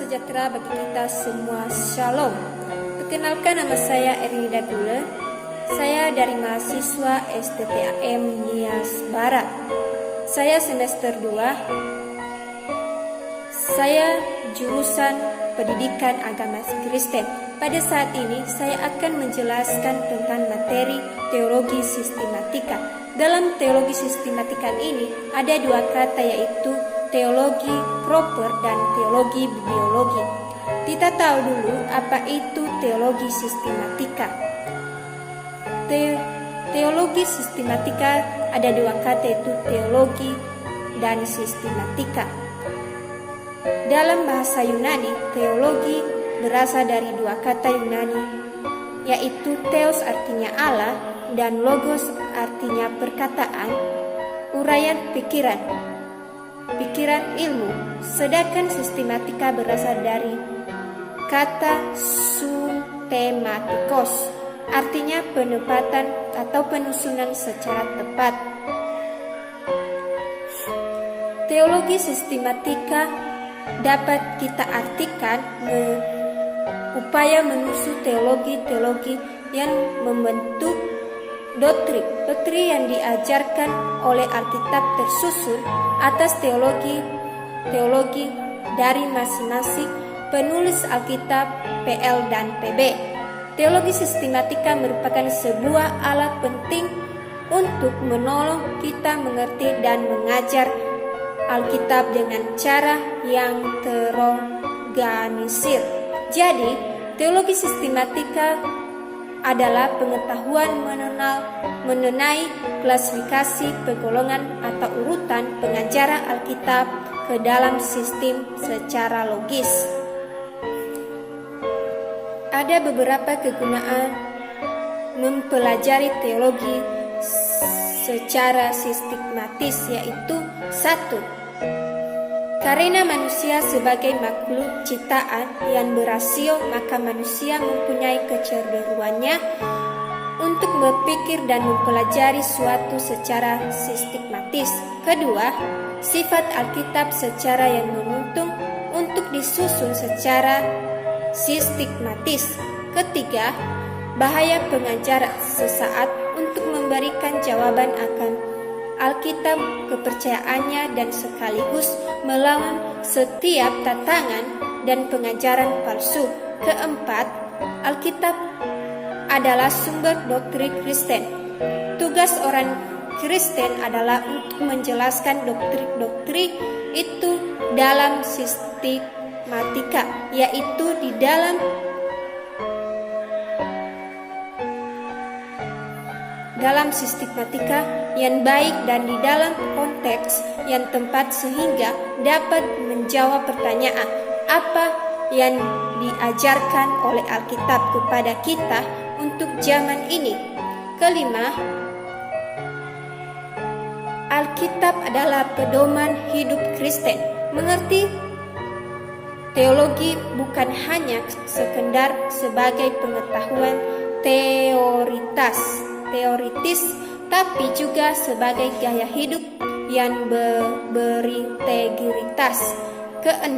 sejahtera bagi kita semua. Shalom. Perkenalkan, nama saya Ernida Gule. Saya dari mahasiswa STTAM Nias Barat. Saya semester 2. Saya jurusan Pendidikan Agama Kristen. Pada saat ini saya akan menjelaskan tentang materi teologi sistematika. Dalam teologi sistematika ini ada dua kata, yaitu teologi proper dan teologi bibliologi. Kita tahu dulu apa itu teologi sistematika. Teologi sistematika ada dua kata, yaitu teologi dan sistematika. Dalam bahasa Yunani, teologi berasal dari dua kata Yunani, yaitu theos artinya Allah dan logos artinya perkataan, uraian pikiran ilmu. Sedangkan sistematika berasal dari kata systematikos, artinya penempatan atau penyusunan secara tepat. Teologi sistematika dapat kita artikan upaya menyusun teologi yang membentuk doktrin yang diajarkan oleh Alkitab, tersusun atas teologi dari masing-masing penulis Alkitab, PL dan PB. Teologi sistematika merupakan sebuah alat penting untuk menolong kita mengerti dan mengajar Alkitab dengan cara yang terorganisir. Jadi, teologi sistematika adalah pengetahuan mengenai klasifikasi, penggolongan atau urutan pengajaran Alkitab ke dalam sistem secara logis. Ada beberapa kegunaan mempelajari teologi secara sistematis, yaitu 1. Karena manusia sebagai makhluk ciptaan yang berasio, maka manusia mempunyai kecenderungannya untuk berpikir dan mempelajari suatu secara sistematis. 2. Sifat Alkitab secara yang menuntun untuk disusun secara sistematis. 3. Bahaya pengajaran sesaat untuk memberikan jawaban akan Alkitab, kepercayaannya, dan sekaligus melawan setiap tantangan dan pengajaran palsu. 4. Alkitab adalah sumber doktrin Kristen. Tugas orang Kristen adalah untuk menjelaskan doktrin itu dalam sistematika, yaitu di dalam sistematika yang baik dan di dalam konteks yang tepat, sehingga dapat menjawab pertanyaan apa yang diajarkan oleh Alkitab kepada kita untuk zaman ini. 5. Alkitab adalah pedoman hidup Kristen. Mengerti teologi bukan hanya sekedar sebagai pengetahuan teoritis, tapi juga sebagai gaya hidup yang berintegritas. 6.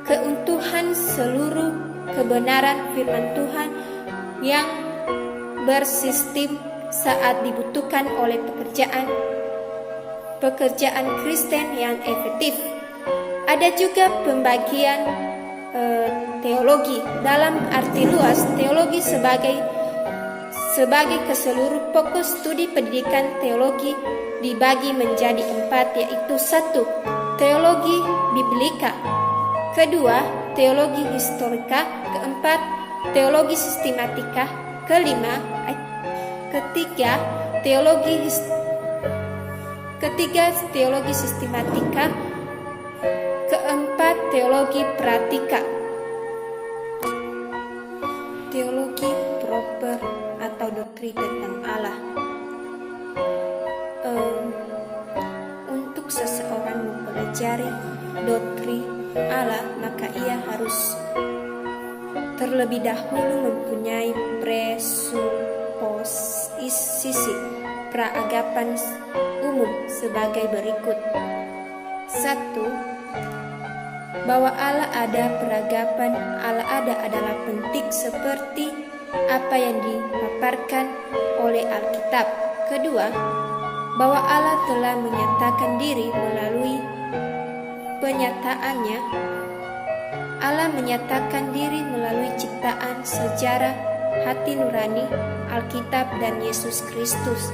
Keutuhan seluruh kebenaran firman Tuhan yang bersistem saat dibutuhkan oleh pekerjaan Kristen yang efektif. Ada juga pembagian teologi dalam arti luas. Teologi sebagai keseluruh pokok studi pendidikan teologi dibagi menjadi 4, yaitu 1. Teologi biblika. 2. Teologi historika. 4. Teologi sistematika. 5. Teologi sistematika. 4. Teologi pratika. Teologi proper atau doktrin tentang Allah. Untuk seseorang mempelajari doktrin Allah, maka ia harus terlebih dahulu mempunyai presuposisi praanggapan umum sebagai berikut. 1. bahwa Allah ada peragapan, Allah ada adalah penting seperti apa yang dipaparkan oleh Alkitab. Kedua, bahwa Allah telah menyatakan diri melalui penyataannya. Allah menyatakan diri melalui ciptaan, sejarah, hati nurani, Alkitab, dan Yesus Kristus.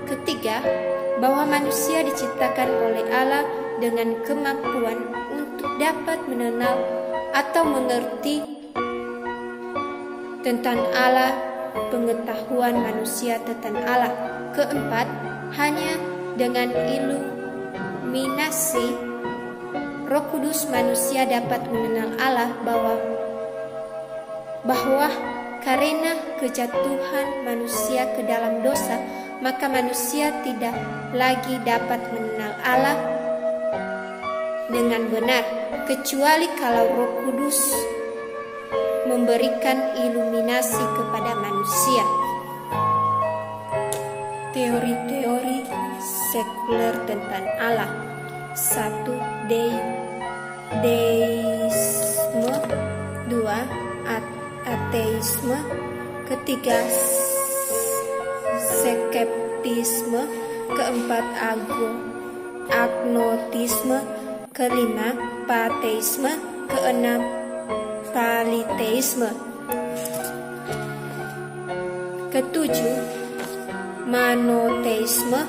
Ketiga, bahwa manusia diciptakan oleh Allah dengan kemampuan untuk dapat mengenal atau mengerti tentang Allah, pengetahuan manusia tentang Allah. Keempat, hanya dengan iluminasi Roh Kudus manusia dapat mengenal Allah, bahwa karena kejatuhan manusia ke dalam dosa, maka manusia tidak lagi dapat mengenal Allah dengan benar, kecuali kalau Roh Kudus memberikan iluminasi kepada manusia. Teori-teori sekuler tentang Allah. 1. Deisme. 2. Ateisme. Ketiga, skeptisme. Keempat, agnotisme. Kelima, panteisme. Keenam, politeisme. Ketujuh, monoteisme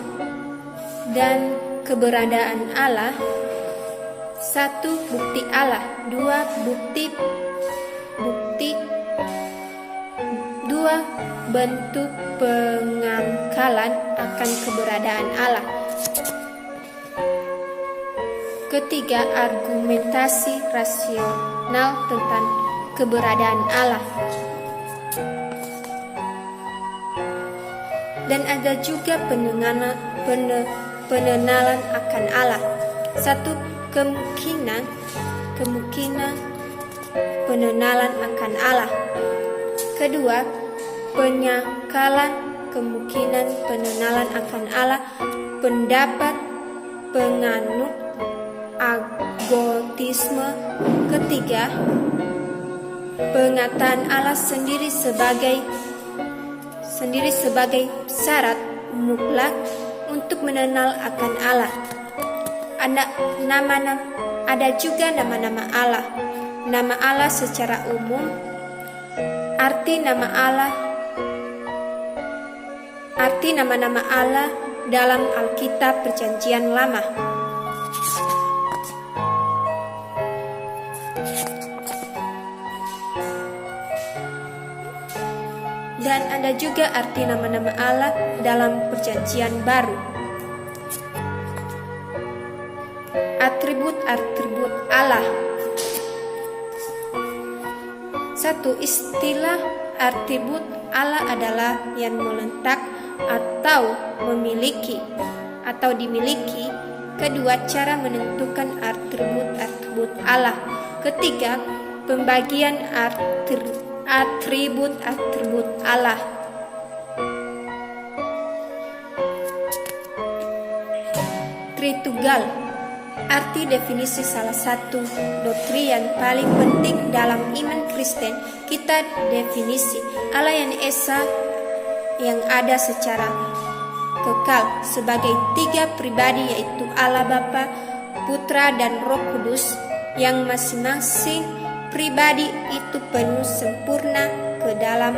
dan keberadaan Allah. 1. Bukti Allah. 2. Bukti 2. Bentuk pengangkalan akan keberadaan Allah. Ketiga, argumentasi rasional tentang keberadaan Allah. Dan ada juga pengenalan akan Allah. 1. Kemungkinan pengenalan akan Allah. Kedua, penyangkalan kemungkinan pengenalan akan Allah. Pendapat penganut agnotisme. Ketiga, pengataan Allah sendiri sebagai syarat mutlak untuk mengenal akan Allah. Ada juga nama-nama Allah. Nama Allah secara umum, arti nama-nama Allah dalam Alkitab Perjanjian Lama. Dan ada juga arti nama-nama Allah dalam Perjanjian Baru. Atribut-atribut Allah. 1. Istilah atribut Allah adalah yang meletak atau memiliki atau dimiliki. Kedua, cara menentukan atribut-atribut Allah. Ketiga, pembagian atribut-atribut Allah. Tritunggal. Arti definisi salah satu doktrin yang paling penting dalam iman Kristen. Kita definisi Allah yang esa, yang ada secara kekal sebagai 3 pribadi, yaitu Allah Bapa, Putra, dan Roh Kudus, yang masing-masing pribadi itu penuh sempurna ke dalam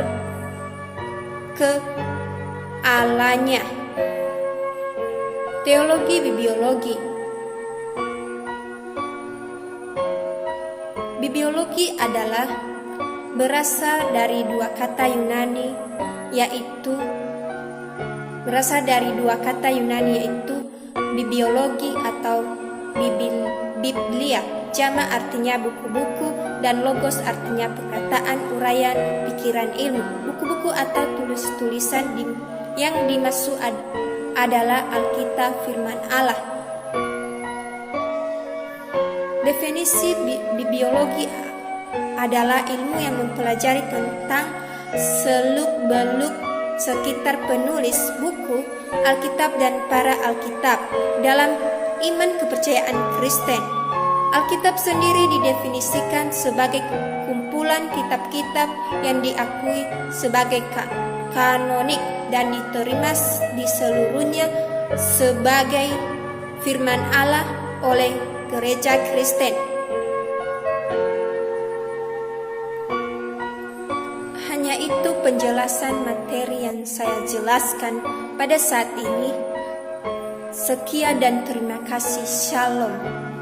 keallahnnya. Teologi bibliologi. Bibliologi adalah berasal dari dua kata Yunani yaitu bibliologi atau biblia, jamak artinya buku-buku, dan logos artinya perkataan, uraian, pikiran ilmu. Buku-buku atau tulis-tulisan yang dimaksud adalah Alkitab, firman Allah. Definisi bibliologi adalah ilmu yang mempelajari tentang seluk-beluk sekitar penulis buku Alkitab dan para Alkitab dalam iman kepercayaan Kristen. Alkitab sendiri didefinisikan sebagai kumpulan kitab-kitab yang diakui sebagai kanonik dan diterima di seluruhnya sebagai firman Allah oleh gereja Kristen. Hanya itu penjelasan materi yang saya jelaskan pada saat ini. Sekian dan terima kasih. Shalom.